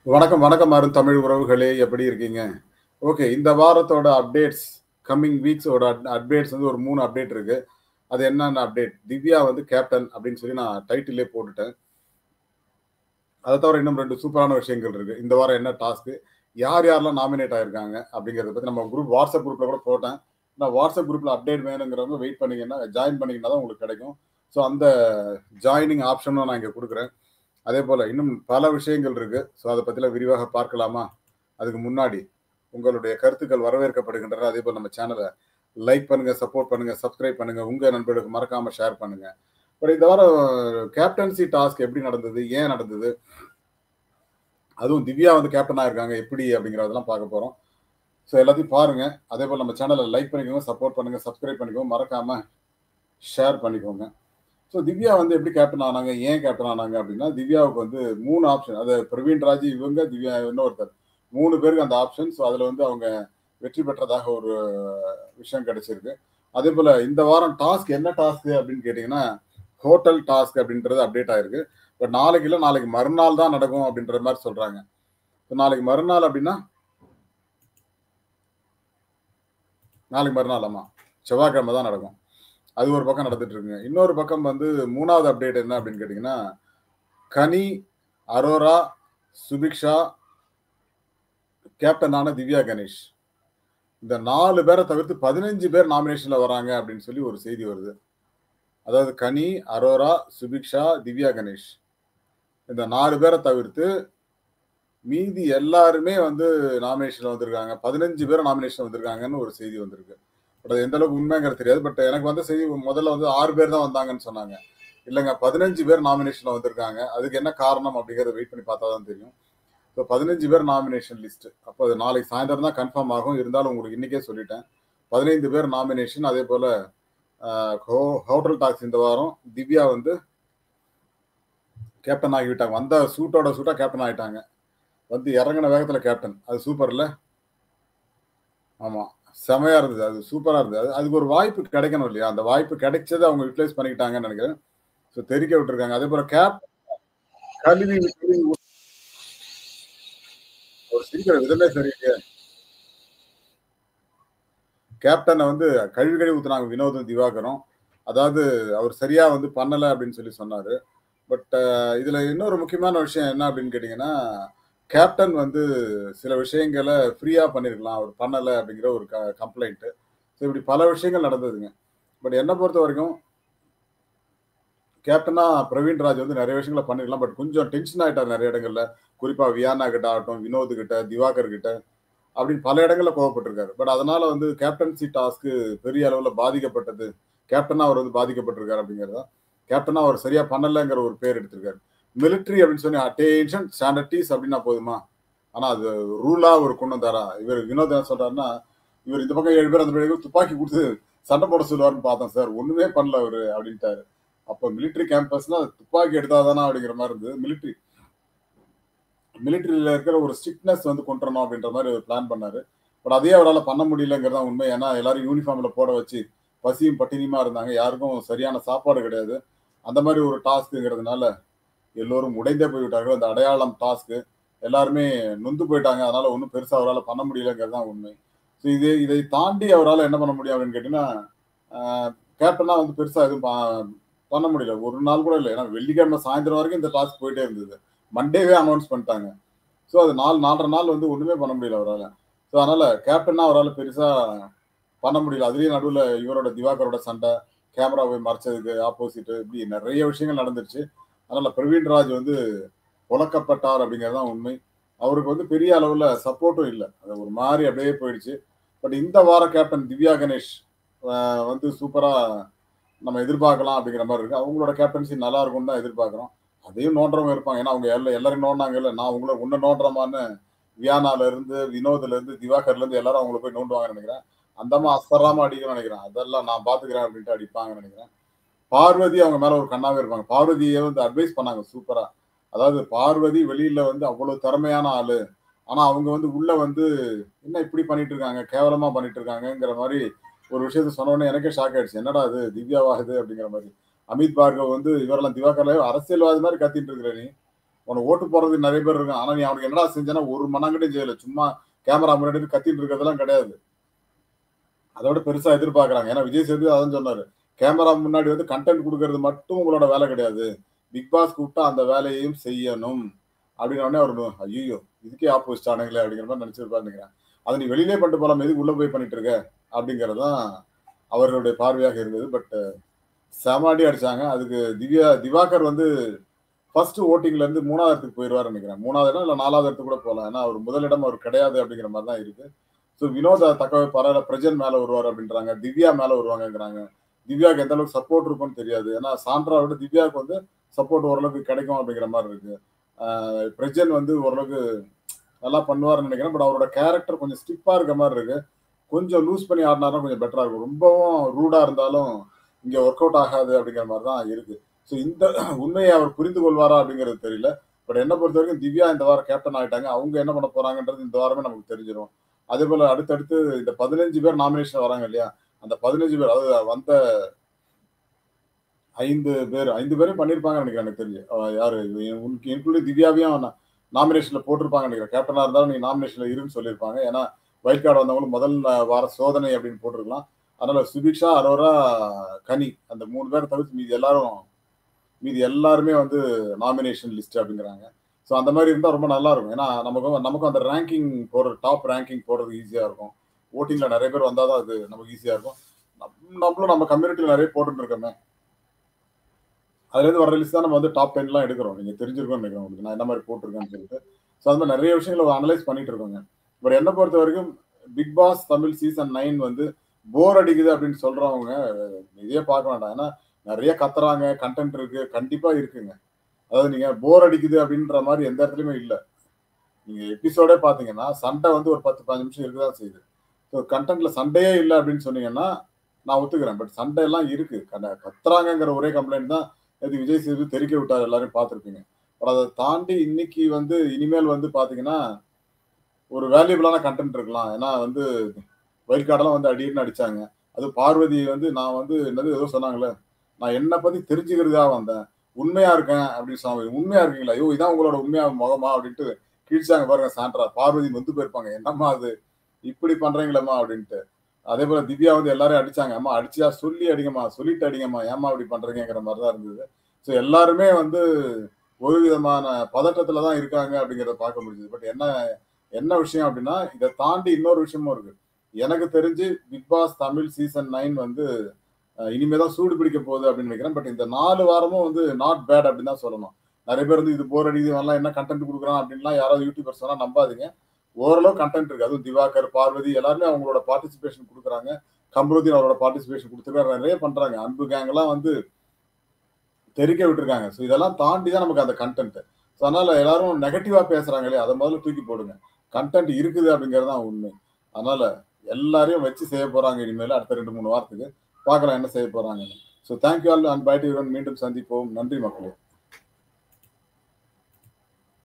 வணக்கம், வணக்கம் அருண் தமிழ் உறவுகளே! எப்படி இருக்கீங்க? ஓகே. இந்த வாரத்தோட அப்டேட்ஸ், கம்மிங் வீக்ஸோட அப்டேட்ஸ் வந்து ஒரு 3 அப்டேட் இருக்கு. அது என்னென்ன அப்டேட்? திவ்யா வந்து கேப்டன் அப்படின்னு சொல்லி நான் டைட்டிலே போட்டுட்டேன். அத தவிர இன்னும் 2 சூப்பரான விஷயங்கள் இருக்கு. இந்த வாரம் என்ன டாஸ்க்கு? யார் யாரெல்லாம் நாமினேட் ஆயிருக்காங்க? அப்படிங்கிறத பத்தி நம்ம வாட்ஸ்அப் குரூப்ல கூட போட்டேன். நான் வாட்ஸ்அப் குரூப்ல அப்டேட் வேணுங்கிறவங்க வெயிட் பண்ணீங்கன்னா, ஜாயின் பண்ணீங்கன்னா தான் உங்களுக்கு கிடைக்கும். ஸோ அந்த ஜாயினிங் ஆப்ஷனும் நான் இங்க குடுக்குறேன். அதேபோல இன்னும் பல விஷயங்கள் இருக்கு. ஸோ அத பத்திலாம் விரிவாக பார்க்கலாமா? அதுக்கு முன்னாடி உங்களுடைய கருத்துக்கள் வரவேற்கப்படுகின்றன. அதேபோல நம்ம சேனல லைக் பண்ணுங்க, சப்போர்ட் பண்ணுங்க, சப்ஸ்கிரைப் பண்ணுங்க. உங்க நண்பர்களுக்கு மறக்காம ஷேர் பண்ணுங்க. பட் இந்த வாரம் கேப்டன்சி டாஸ்க் எப்படி நடந்தது? ஏன் நடந்தது? அதுவும் திவ்யா வந்து கேப்டனா இருக்காங்க. எப்படி அப்படிங்கிறதெல்லாம் பார்க்க போறோம். ஸோ எல்லாத்தையும் பாருங்க. அதேபோல நம்ம சேனல லைக் பண்ணிக்கோங்க, சப்போர்ட் பண்ணுங்க, சப்ஸ்கிரைப் பண்ணிக்கோங்க. மறக்காம ஷேர் பண்ணிக்கோங்க. ஸோ திவ்யா வந்து எப்படி கேப்டன் ஆனாங்க? ஏன் கேப்டன் ஆனாங்க அப்படின்னா, திவ்யாவுக்கு வந்து 3 ஆப்ஷன். அது பிரவீன் ராஜ், இவங்க, திவ்யா இன்னொருத்தர். 3 பேருக்கு அந்த ஆப்ஷன். ஸோ அதுல வந்து அவங்க வெற்றி பெற்றதாக ஒரு விஷயம் கிடைச்சிருக்கு. அதேபோல இந்த வாரம் டாஸ்க் என்ன டாஸ்க் அப்படின்னு கேட்டீங்கன்னா, ஹோட்டல் டாஸ்க் அப்படின்றது அப்டேட் ஆயிருக்கு. பட் நாளைக்கு இல்ல, நாளைக்கு மறுநாள் தான் நடக்கும் அப்படின்ற மாரி சொல்றாங்க. நாளைக்கு மறுநாள் அப்படின்னா, நாளைக்கு மறுநாள் ஆமா. செவ்வாய்க்கிழமை தான் நடக்கும். அது ஒரு பக்கம் நடந்துட்டு இருக்குங்க. இன்னொரு பக்கம் வந்து 3வது அப்டேட் என்ன அப்படின்னு கேட்டீங்கன்னா, கனி, அரோரா, சுபிக்ஷா, கேப்டனான திவ்யா கணேஷ். இந்த 4 பேர தவிர்த்து 15 பேர் நாமினேஷன்ல வராங்க அப்படின்னு சொல்லி ஒரு செய்தி வருது. அதாவது கனி, அரோரா, சுபிக்ஷா, திவ்யா கணேஷ். இந்த 4 பேர தவிர்த்து மீதி எல்லாருமே வந்து நாமினேஷன்ல வந்திருக்காங்க. 15 பேர் நாமினேஷன் வந்திருக்காங்கன்னு ஒரு செய்தி வந்திருக்கு. பட் அது எந்த அளவுக்கு உண்மைங்கிறது தெரியாது. பட் எனக்கு வந்த செய்தி முதல்ல வந்து 6 பேர் தான் வந்தாங்கன்னு சொன்னாங்க. இல்லங்க 15 பேர் நாமினேஷன்ல வந்திருக்காங்க. அதுக்கு என்ன காரணம் அப்படிங்கிறத வெயிட் பண்ணி பார்த்தா தான் தெரியும். இப்போ 15 பேர் நாமினேஷன் லிஸ்ட். அப்போ அது நாளைக்கு சாயந்தரம் தான் கன்ஃபார்ம் ஆகும். இருந்தாலும் உங்களுக்கு இன்னைக்கே சொல்லிட்டேன். 15 பேர் நாமினேஷன். அதே போல ஹோட்டல் டாக்ஸ் இந்த வாரம் திவ்யா வந்து கேப்டன் ஆகிவிட்டாங்க. வந்த சூட்டோட சூட்டா கேப்டன் ஆயிட்டாங்க. வந்து இறங்கின வேகத்துல கேப்டன். அது சூப்பர்ல. ஆமா. செமையா இருந்தது. அது சூப்பரா இருந்தது. அதுக்கு ஒரு வாய்ப்பு கிடைக்கணும் இல்லையா? அந்த வாய்ப்பு கிடைச்சத அவங்க யூட்டிலைஸ் பண்ணிக்கிட்டாங்கன்னு நினைக்கிறேன். ஸோ தெறிக்க விட்டுருக்காங்க. அதே போல கழுவி கழுவி ஒரு சிரிக்கிற விதமே சரியில்லையே. கேப்டன வந்து கழுவி கழுவி ஊத்துனாங்க வினோதும், திவாகரும். அதாவது அவர் சரியா வந்து பண்ணல அப்படின்னு சொல்லி சொன்னாரு. பட் இதுல இன்னொரு முக்கியமான விஷயம் என்ன அப்படின்னு கேட்டீங்கன்னா, கேப்டன் வந்து சில விஷயங்கள ஃப்ரீயா பண்ணியிருக்கலாம். அவர் பண்ணல அப்படிங்கிற ஒரு கம்ப்ளைண்ட். ஸோ இப்படி பல விஷயங்கள் நடந்ததுங்க. பட் என்ன பொறுத்தவரைக்கும் கேப்டனா பிரவீன் ராஜ் வந்து நெறைய விஷயங்கள பண்ணிருக்கலாம். பட் கொஞ்சம் டென்ஷன் ஆயிட்டாரு நெறைய இடங்கள்ல. குறிப்பா வியானா கிட்ட ஆகட்டும், வினோத் கிட்ட, திவாகர் கிட்ட அப்படின்னு பல இடங்கள்ல கோவப்பட்டிருக்காரு. பட் அதனால வந்து கேப்டன்சி டாஸ்க் பெரிய அளவுல பாதிக்கப்பட்டது. கேப்டனா அவர் வந்து பாதிக்கப்பட்டிருக்காரு அப்படிங்கிறது தான். கேப்டனா அவர் சரியா பண்ணலங்கிற ஒரு பேர் எடுத்திருக்காரு. மிலிட்டரி அப்படின்னு சொல்லி அட்டென்ஷன் ஸ்டாண்டர்ட் அப்படின்னா போதுமா? ஆனா அது ரூலா ஒரு கொண்டு வந்தாரா? இவர் வினோத் என்ன சொல்றாருன்னா, இவர் இந்த பக்கம் 7 பேர் அந்த பக்கம் துப்பாக்கி குடுத்து சண்டை போட சொல்லுவாருன்னு பார்த்தோம் சார். ஒண்ணுமே பண்ணல அவரு அப்படின்ட்டாரு. அப்ப மிலிட்டரி கேம்பஸ்னா துப்பாக்கி எடுத்தா தானா அப்படிங்கிற மாரி இருந்தது. மிலிட்டரியில இருக்கிற ஒரு ஸ்ட்ரிக்ட்னஸ் வந்து கொண்டு வரணும் அப்படின்ற மாதிரி ஒரு பிளான் பண்ணாரு. பட் அதையே அவரால் பண்ண முடியலங்கிறது தான் உண்மை. ஏன்னா எல்லாரும் யூனிஃபார்ம்ல போட வச்சு பசியும் பட்டினியுமா இருந்தாங்க. யாருக்கும் சரியான சாப்பாடு கிடையாது. அந்த மாதிரி ஒரு டாஸ்க்குங்கிறதுனால எல்லோரும் உடைந்தே போய்விட்டார்கள். அந்த அடையாளம் டாஸ்க்கு எல்லாருமே நொந்து போயிட்டாங்க. அதனால ஒன்றும் பெருசா அவரால் பண்ண முடியலங்கிறது தான் உண்மை. ஸோ இதை தாண்டி அவரால் என்ன பண்ண முடியும் அப்படின்னு கேட்டீங்கன்னா, கேப்டனா வந்து பெருசா எதுவும் பண்ண முடியல. ஒரு நாள் கூட இல்ல. ஏன்னா வெள்ளிக்கிழமை சாயந்தரம் வரைக்கும் இந்த டாஸ்க் போயிட்டே இருந்தது. மண்டேவே அனௌன்ஸ் பண்ணிட்டாங்க. ஸோ அது 4 நாள் வந்து ஒண்ணுமே பண்ண முடியல அவரால. ஸோ அதனால கேப்டனா அவரால பெருசா பண்ண முடியல. அதுலயும் நடுவுல இவரோட திவாகரோட சண்டை, கேமரா போய் மறைச்சதுக்கு ஆப்போசிட் இப்படி நெறைய விஷயங்கள் நடந்துருச்சு. அதனால பிரவீன் ராஜ் வந்து புலக்கப்பட்டார் அப்படிங்கிறது தான் உண்மை. அவருக்கு வந்து பெரிய அளவுல சப்போர்ட்டும் இல்ல. அது ஒரு மாரி அப்படியே போயிடுச்சு. பட் இந்த வாரம் கேப்டன் திவ்யா கணேஷ் வந்து சூப்பரா நம்ம எதிர்பார்க்கலாம் அப்படிங்கிற மாரி இருக்கு. அவங்களோட கேப்டன்சி நல்லா இருக்கும்னு தான் எதிர்பார்க்கிறோம். அதையும் நோண்டுறவங்க இருப்பாங்க. ஏன்னா அவங்க எல்லாரையும் நோண்டுனாங்கல்ல. நான் உன்ன நோண்டுறேமான்னு வியானால இருந்து, வினோத்ல இருந்து, திவாகர்ல இருந்து எல்லாரும் அவங்கள போய் நோண்டுவாங்கன்னு நெனைக்கிறேன். அந்த அம்மா அசராம அடிக்கும்னு நெனைக்கிறேன். அதெல்லாம் நான் பார்த்துக்கிறேன் அப்படின்ட்டு அடிப்பாங்கன்னு நெனைக்கிறேன். பார்வதி அவங்க மேல ஒரு கண்ணாவே இருப்பாங்க. பார்வதிய வந்து அட்வைஸ் பண்ணாங்க சூப்பரா. அதாவது பார்வதி வெளியில வந்து அவ்வளவு திறமையான ஆளு. ஆனா அவங்க வந்து உள்ள வந்து என்ன இப்படி பண்ணிட்டு இருக்காங்க, கேவலமா பண்ணிட்டு இருக்காங்கங்கிற மாரி ஒரு விஷயத்த சொன்ன உடனே எனக்கே ஷாக் ஆயிடுச்சு. என்னடா இது திவ்யாவா இது அப்படிங்கிற மாரி. அமித் பார்கவ் வந்து இவரெல்லாம் திவாகர்ல அரசியல்வாதி மாரி கத்திட்டு இருக்கிற நீ. உனக்கு ஓட்டு போறது நிறைய பேர் இருக்கான். ஆனா நீ அவனுக்கு என்னடா செஞ்சேன்னா ஒரு மண்ணாங்கட்டியும் செய்யல. சும்மா கேமரா முன்னாடி இருந்து கத்திட்டு இருக்கிறதெல்லாம் கிடையாது. அதோட பெருசா எதிர்பார்க்கறாங்க. ஏன்னா விஜய் சேதுபதி அதான் சொன்னாரு. கேமரா முன்னாடி வந்து கன்டென்ட் குடுக்கறது மட்டும் உங்களோட வேலை கிடையாது. பிக் பாஸ் கூப்பிட்டா அந்த வேலையையும் செய்யணும். அப்படின்ன உடனே அவரு ஐய்யய்யோ! இதுக்கே ஆப்பு வச்சுட்டானுங்களே அப்படிங்கிற மாரி நினைச்சிருப்பாருன்னு நெனைக்கிறேன். அத நீ வெளியிலேயே பண்ணிட்டு போலாமே, எதுக்கு உள்ள போய் பண்ணிட்டு இருக்க? அப்படிங்கிறது தான் அவர்களுடைய பார்வையாக இருந்தது. பட் செம அடி அடிச்சாங்க. அதுக்கு திவாகர் வந்து ஃபர்ஸ்ட் வோட்டிங்ல இருந்து 3வது இடத்துக்கு போயிருவாருன்னு நெனைக்கிறேன். 3வது இடம் இல்ல 4வது இடத்துக்கு கூட போலாம். ஏன்னா அவர் முதலிடம் அவர் கிடையாது அப்படிங்கிற மாரி தான் இருக்கு. ஸோ வினோத் தக்க வைப்பாரா? பிரஜன் மேல வருவாரு அப்படின்றாங்க. திவ்யா மேல வருவாங்கங்கிறாங்க. திவ்யாக்கு எந்த அளவுக்கு சப்போர்ட் இருக்கும்னு தெரியாது. ஏன்னா சாண்ட்ரா விட திவ்யாவுக்கு வந்து சப்போர்ட் ஓரளவுக்கு கிடைக்கும் அப்படிங்கிற மாரி இருக்கு. பிரஜன் வந்து ஓரளவுக்கு நல்லா பண்ணுவாருன்னு நினைக்கிறேன். பட் அவரோட கேரக்டர் கொஞ்சம் ஸ்டிப்பா இருக்க மாரி இருக்கு. கொஞ்சம் லூஸ் பண்ணி ஆடினாருன்னா கொஞ்சம் பெட்டரா இருக்கும். ரொம்பவும் ரூடா இருந்தாலும் இங்க ஒர்க் அவுட் ஆகாது அப்படிங்கிற மாரி தான் இருக்கு. ஸோ இந்த உண்மையை அவர் புரிந்து கொள்வாரா அப்படிங்கிறது தெரியல. பட் என்ன பொறுத்தவரைக்கும் திவ்யா இந்த வாரம் கேப்டன் ஆயிட்டாங்க. அவங்க என்ன பண்ண போறாங்கன்றது இந்த வாரமே நமக்கு தெரிஞ்சிரும். அதே போல அடுத்தடுத்து இந்த 15 பேர் நாமினேஷன் வராங்க இல்லையா? அந்த 15 பேர் அதாவது வந்த 5 பேரையும் பண்ணியிருப்பாங்கன்னு நினைக்கிறேன் எனக்கு தெரிஞ்சு. யாரு இன்க்ளூடிங் திவ்யாவையும் நாமினேஷன்ல போட்டிருப்பாங்கன்னு நினைக்கிறேன். கேப்டனா இருந்தாலும் நீ நாமினேஷன்ல இருன்னு சொல்லியிருப்பாங்க. ஏன்னா வைல்ட் கார்டு வந்தவங்களும் முதல் வார சோதனை அப்படின்னு போட்டிருக்கலாம். அதனால சுபிக்ஷா, அரோரா, கனி அந்த 3 பேரை தவிர்த்து மீதி எல்லாருமே வந்து நாமினேஷன் லிஸ்ட் அப்படிங்கிறாங்க. ஸோ அந்த மாதிரி இருந்தால் ரொம்ப நல்லா இருக்கும். ஏன்னா நமக்கும் அந்த ரேங்கிங் போடுறது டாப் ரேங்கிங் போடுறது ஈஸியாக இருக்கும். ஓட்டிங்ல நிறைய பேர் வந்தால் தான் அது நமக்கு ஈஸியாக இருக்கும். நம்மளும் நம்ம கம்யூனிட்டியில் நிறைய போட்டுட்டு இருக்கோமே. அதுலேருந்து வர லிஸ்ட் தான் நம்ம வந்து டாப் 10லாம் எடுக்கிறோம். நீங்கள் தெரிஞ்சிருக்கோம்னு நினைக்கிறேன் உங்களுக்கு நான் என்ன மாதிரி போட்டிருக்கேன்னு சொல்லிட்டு. ஸோ அது மாதிரி நிறைய விஷயங்களை அனலைஸ் பண்ணிட்டு இருக்கோங்க. பட் என்னை பொறுத்த வரைக்கும் பிக் பாஸ் தமிழ் சீசன் 9 வந்து போர் அடிக்குது அப்படின்னு சொல்றவங்க இதே பார்க்க வேண்டாம். ஏன்னா நிறைய கத்துறாங்க, கண்டென்ட் இருக்கு, கண்டிப்பா இருக்குங்க. அதாவது நீங்க போர் அடிக்குது அப்படின்ற மாதிரி எந்த இடத்துலயுமே இல்ல. நீங்க எபிசோடே பாத்தீங்கன்னா சண்டை வந்து ஒரு 10-15 நிமிஷம் இருக்குதான் செய்யுது. ஸோ கண்டென்ட்ல சண்டையே இல்லை அப்படின்னு சொன்னீங்கன்னா நான் ஒத்துக்கிறேன். பட் சண்டை எல்லாம் இருக்கு. கத்துறாங்கிற ஒரே கம்ப்ளைண்ட் தான் இது விஜய் சேது தெரிக்க விட்டார் எல்லாரையும் பார்த்துருப்பீங்க. பட் அதை தாண்டி இன்னைக்கு வந்து இனிமேல் வந்து பாத்தீங்கன்னா ஒரு வேல்யூபிளான கண்டென்ட் இருக்கலாம். ஏன்னா வந்து வைல்ட் கார்டெல்லாம் வந்து அடின்னு அடிச்சாங்க. அது பார்வதி வந்து நான் வந்து என்னது ஏதோ சொன்னாங்களே, நான் என்ன பத்தி தெரிஞ்சுக்கிறதுக்காக வந்தேன். உண்மையா இருக்கேன் அப்படின்னு சொன்னாங்க. உண்மையா இருக்கீங்களா? ஐயோ இதான் உங்களோட உண்மையா முகமா அப்படின்ட்டு கிழிச்சாங்க பாருங்க சாண்ட்ரா. பார்வதி வந்து போயிருப்பாங்க. என்னம்மா அது இப்படி பண்றீங்களேம்மா அப்படின்ட்டு. அதே போல திவ்யா வந்து எல்லாரையும் அடிச்சாங்க. அம்மா அடிச்சியா சொல்லி அடிங்கம்மா, சொல்லிட்டு அடிங்கம்மா, ஏம்மா இப்படி பண்றீங்கிற மாதிரி தான் இருந்தது. ஸோ எல்லாருமே வந்து ஒரு விதமான பதட்டத்துல தான் இருக்காங்க அப்படிங்கிறத பார்க்க முடியுது. பட் என்ன என்ன விஷயம் அப்படின்னா இதை தாண்டி இன்னொரு விஷயமும் இருக்கு. எனக்கு தெரிஞ்சு பிக் பாஸ் தமிழ் சீசன் 9 வந்து இனிமேதான் சூடு பிடிக்க போகுது அப்படின்னு நினைக்கிறேன். பட் இந்த 4 வாரமும் வந்து நாட் பேட் அப்படின்னு தான் சொல்லணும். நிறைய பேர் வந்து இது போர் அடிக்குது வரலாம் என்ன கண்டென்ட் கொடுக்குறான் அப்படின்லாம் யாராவது யூடியூபர் சொன்னா நம்பாதீங்க. ஓரளவு கண்டென்ட் இருக்கு. அதுவும் திவாகர், பார்வதி எல்லாருமே அவங்களோட பார்ட்டிசிபேஷன் கொடுக்குறாங்க. கம்ருதீன் அவரோட பார்ட்டிசிபேஷன் கொடுத்துருக்காரு. நிறைய பண்றாங்க. அன்பு கேங் எல்லாம் வந்து தெரிக்க விட்டுருக்காங்க. ஸோ இதெல்லாம் தாண்டி தான் நமக்கு அந்த கண்டென்ட். ஸோ அதனால எல்லாரும் நெகட்டிவா பேசுறாங்க இல்லையா? அதை முதல்ல தூக்கி போடுங்க. கண்டென்ட் இருக்குது அப்படிங்கிறது தான் உண்மை. அதனால எல்லாரையும் வச்சு செய்ய போறாங்க இனிமேல் அடுத்த 2-3 வாரத்துக்கு. பார்க்கலாம் என்ன செய்ய போறாங்கன்னு. So thank you all and bye to மீண்டும் சந்திப்போம். நன்றி மக்களே.